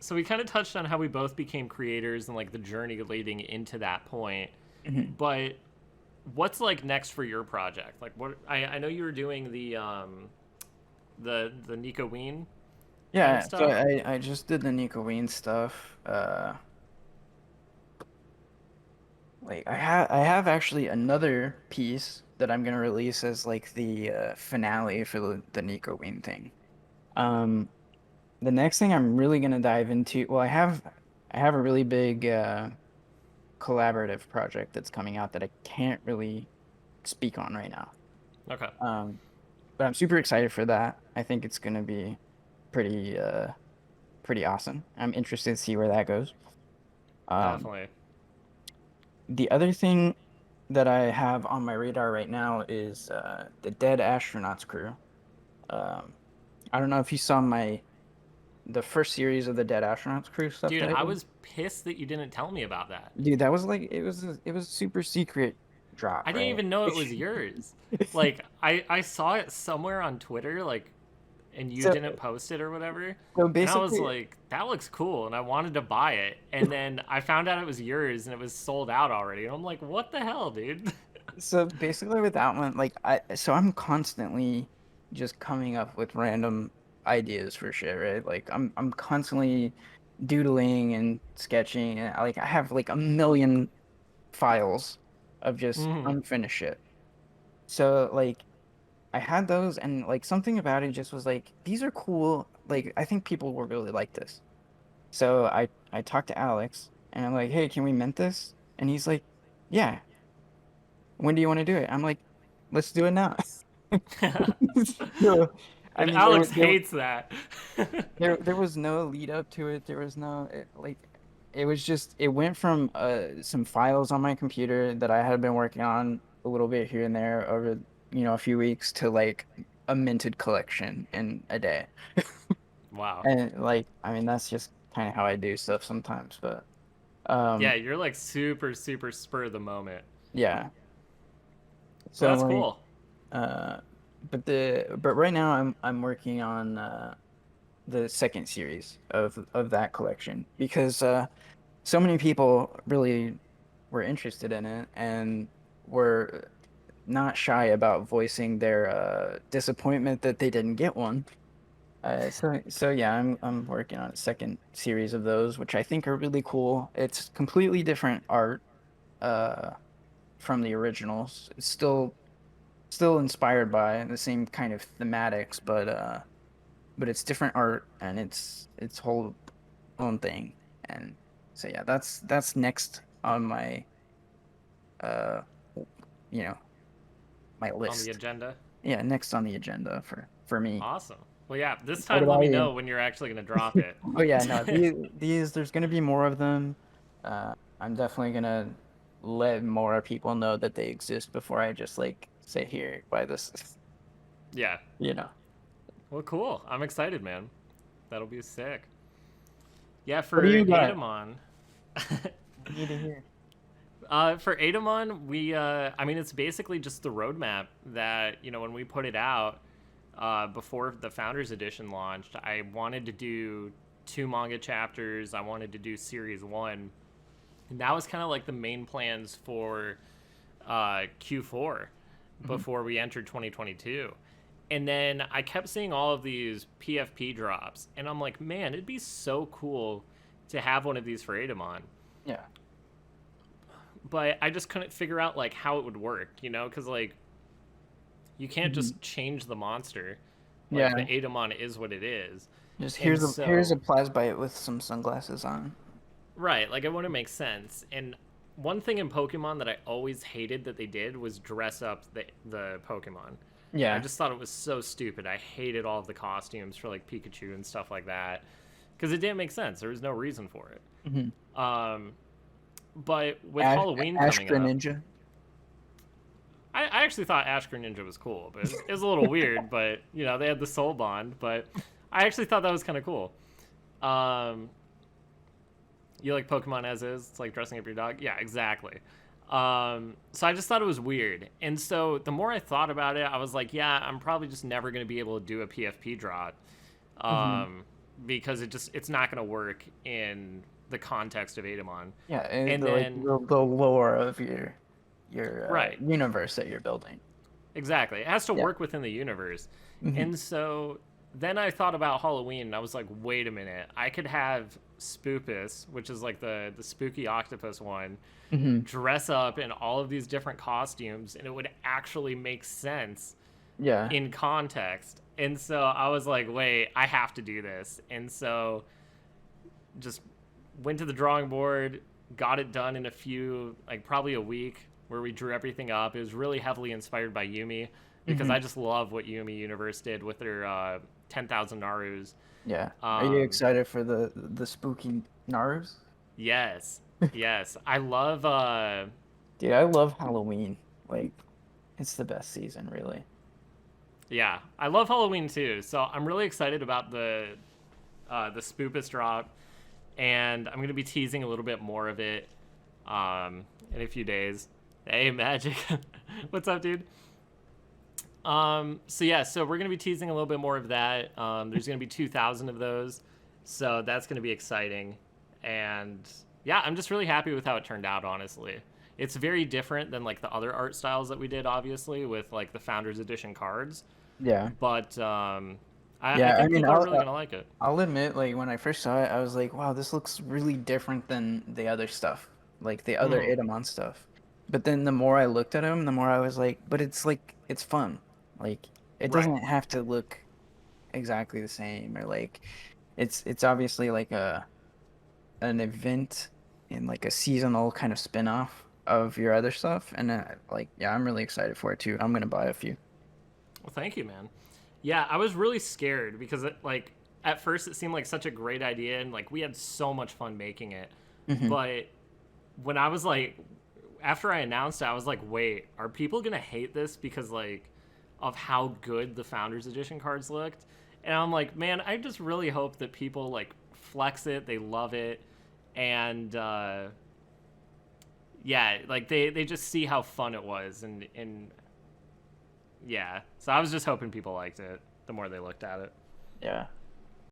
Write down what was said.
so we kind of touched on how we both became creators and like the journey leading into that point. Mhm. But what's like next for your project? Like what I know you were doing the Nico Ween kind of Yeah, so stuff. I just did the Nico Ween stuff. Like I have actually another piece that I'm gonna release as like the finale for the Nico Ween thing. Um, the next thing I'm really gonna dive into, well, I have a really big collaborative project that's coming out that I can't really speak on right now. Okay, Um, but I'm super excited for that. I think it's gonna be pretty pretty awesome. I'm interested to see where that goes. Um, definitely. the other thing that I have on my radar right now is the Dead Astronauts crew. Um, I don't know if you saw the first series of the Dead Astronauts crew stuff Dude, that I I did. was pissed that you didn't tell me about that. Dude, that was like it was a super secret drop, I didn't right? even know it was yours. Like I saw it somewhere on Twitter, like, and you So didn't post it or whatever. so And I was basically like, that looks cool, and I wanted to buy it. And then I found out it was yours, and it was sold out already. And I'm like, what the hell, dude? so basically with that one, like I'm constantly just coming up with random ideas for shit, right? Like I'm constantly doodling and sketching and I have like a million files of just Hmm. unfinished shit. So like I had those and like something about it just was like these are cool. Like I think people will really like this. So I talked to Alex and I'm like, "Hey, can we mint this?" And he's like, "Yeah. When do you want to do it?" I'm like, "Let's do it now." So, I And mean, there, Alex there hates that. there there was no lead up to it. There was no like it was just it went from some files on my computer that I had been working on a little bit here and there over a few weeks to like a minted collection in a day. Wow. And like I mean that's just kind of how I do stuff sometimes, but Yeah, um you're like super, super spur of the moment. yeah. Well, So that's like cool. uh but right now I'm working on the second series of that collection because so many people really were interested in it and were not shy about voicing their disappointment that they didn't get one. So yeah, I'm working on a second series of those, which I think are really cool. It's completely different art uh, from the originals. It's still inspired by the same kind of thematics, but it's different art and it's whole own thing. And so yeah, that's next on my uh you know my On the list. agenda. Yeah, next on the agenda for me. Awesome. Well, yeah, this What time let about me you? know when you're actually going to drop it. Oh yeah, no, these there's gonna be more of them. I'm definitely gonna let more people know that they exist before I just like say here buy this. Yeah. You know. Well, cool. I'm excited, man. That'll be sick. Yeah, What do for you got? Adamon. I need to hear. For Adamon, I mean, it's basically just the roadmap that, when we put it out before the Founders Edition launched, I wanted to do two manga chapters. I wanted to do Series 1. And that was kind of like the main plans for Q4 Mhm. before we entered 2022. And then I kept seeing all of these PFP drops, and I'm like, man, it'd be so cool to have one of these for Adamon. Yeah. But I just couldn't figure out like how it would work, because like you can't Mhm. just change the monster. Like the Yeah. Adamon is what it is, Just and here's a so plasbite with some sunglasses on. right, like it wouldn't make sense. And one thing in Pokemon that I always hated that they did was dress up the Pokemon. I Yeah. just thought it was so stupid. I hated all of the costumes for like Pikachu and stuff like that because it didn't make sense. There was no reason for it. Hmm. Um, but with Ash Halloween Ash coming up, Greninja. I actually thought Ash Greninja was cool, but it was a little weird. But they had the soul bond. But I actually thought that was kind of cool. Um, you like Pokemon as is? It's like dressing up your dog. Yeah, exactly. So I just thought it was weird, and so the more I thought about it, I was like, yeah, I'm probably just never going to be able to do a PFP draw, Hmm. um, because it's not going to work in the context of Adamon. Yeah, and And the, like then the lore of your right, universe that you're building. exactly. It has to Yeah. work within the universe. Hmm. And so then I thought about Halloween and I was like, wait a minute. I could have Spoopus, which is like the spooky octopus one, Hmm. dress up in all of these different costumes and it would actually make sense Yeah. in context. And so I was like, wait, I have to do this. And so just went to the drawing board, got it done in a few, like probably a week, where we drew everything up. It was really heavily inspired by Yumi because Hmm. I just love what Yumi Universe did with their 10,000 Narus. Yeah. Are you Um, excited for the spooky Narus? yes, yes, I love. Dude, I love Halloween. Like, it's the best season, really. Yeah, I love Halloween too. So I'm really excited about the Spoopus drop, and I'm gonna be teasing a little bit more of it in a few days. Hey, Magic, what's up, dude? So yeah, so we're gonna be teasing a little bit more of that. There's gonna be 2,000 of those, so that's gonna be exciting. And yeah, I'm just really happy with how it turned out. Honestly, it's very different than like the other art styles that we did, obviously, with like the Founders Edition cards. Yeah. But I Yeah, I think mean, people are really gonna like it. I'll admit, like when I first saw it, I was like, wow, this looks really different than the other stuff, like the other Hmm. Adamon stuff. But then the more I looked at him, the more I was like, it's like it's fun. Like it Right. doesn't have to look exactly the same or like it's obviously like an event in like a seasonal kind of spin-off of your other stuff and like yeah, I'm really excited for it too. I'm gonna buy a few. Well, thank you, man. Yeah, I was really scared because like at first it seemed like such a great idea and like we had so much fun making it. Hmm. But when I was like after I announced it, I was like, wait, are people gonna hate this because like of how good the Founders Edition cards looked? And I'm like, man, I just really hope that people like flex it, they love it, and yeah, like they just see how fun it was, and yeah. So I was just hoping people liked it the more they looked at it. Yeah.